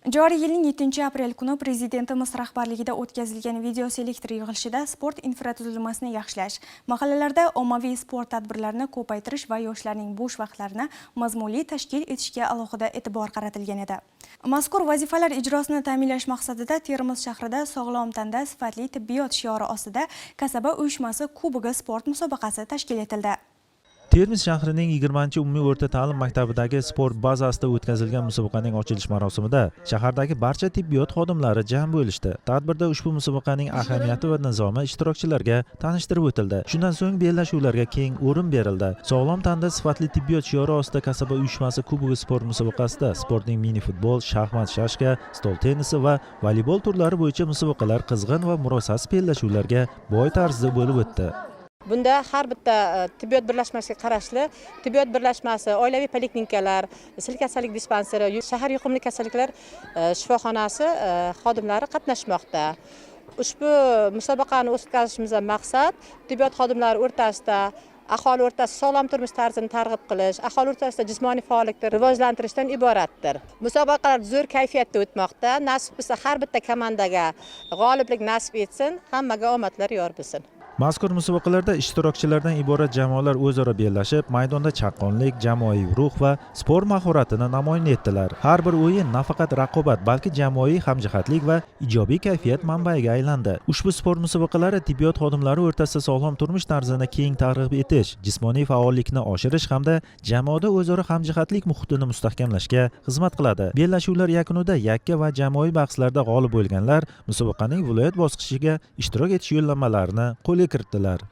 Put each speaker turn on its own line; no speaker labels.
Joriy yilning 7-aprel kuni Prezidentimiz rahbarligida o'tkazilgan videoselektor yig'ilishida sport infratuzilmasini yaxshilash, mahallalarda ommaviy sport tadbirlarini ko'paytirish va yoshlarning bo'sh vaqtlarini mazmunli tashkil etishga alohida e'tibor qaratilgan edi. Mazkur vazifalar ijrosini ta'minlash maqsadida Termiz shahrida sog'lom tanda sifatli tibbiyot shiori ostida Kasaba uyushmasi kubogi sport musobaqasi tashkil etildi.
Termiz shahrining 20-umumiy o'rta ta'lim maktabidagi sport bazasida o'tkazilgan musobaqaning ochilish marosimida shahardagi barcha tibbiyot xodimlari jam bo'lishdi. Tadbirda ushbu musobaqaning ahamiyati va nizomi ishtirokchilarga tanishtirib o'tildi. Shundan so'ng bellashuvlarga keng o'rin berildi. Sog'lom tanda sifatli tibbiyot shiori ostida Kasaba uyushmasi kubogi sport musobaqasida sportning mini futbol, shaxmat, shashka, stol tennisi va voleybol turlari bo'yicha musobaqalar qizg'in va murosasiz bellashuvlarga boy tarzda bo'lib o'tdi.
Bunda har bitta tibbiyot birlashmasiga qarashli tibbiyot birlashmasi, oilaviy poliklinikalar, sil kasallik dispanseri, shahar yuqumli kasalliklar shifoxonasi xodimlari qatnashmoqda. Ushbu musobaqani o'tkazishimizdan maqsad tibbiyot xodimlari o'rtasida aholi o'rtasida sog'lom turmush tarzini targ'ib qilish, aholi o'rtasida jismoniy faollikni rivojlantirishdan iboratdir. Musobaqalar zo'r kayfiyatda o'tmoqda. Nasib bo'lsa har bitta komandaga g'oliblik nasib etsin, hammaga omadlar yor bo'lsin.
Mazkur musobaqalarda ishtirokchilardan iborat jamoalar o'zaro bellashib, maydonda chaqqonlik, jamoaviy ruh va sport mahoratini namoyon etdilar. Har bir o'yin nafaqat raqobat, balki jamoaviy hamjihatlik va ijobiy kayfiyat manbaiga aylandi. Ushbu sport musobaqalari tibbiyot xodimlari o'rtasida sog'lom turmush tarzini keng targ'ib etish, jismoniy faollikni oshirish hamda jamoada o'zaro hamjihatlik muhitini mustahkamlashga xizmat qiladi. Bellashuvlar yakunida yakka va jamoaviy bahslarda g'olib bo'lganlar musobaqaning viloyat bosqichiga ishtirok etish yo'llanmalarini qo'lga kiritdilar.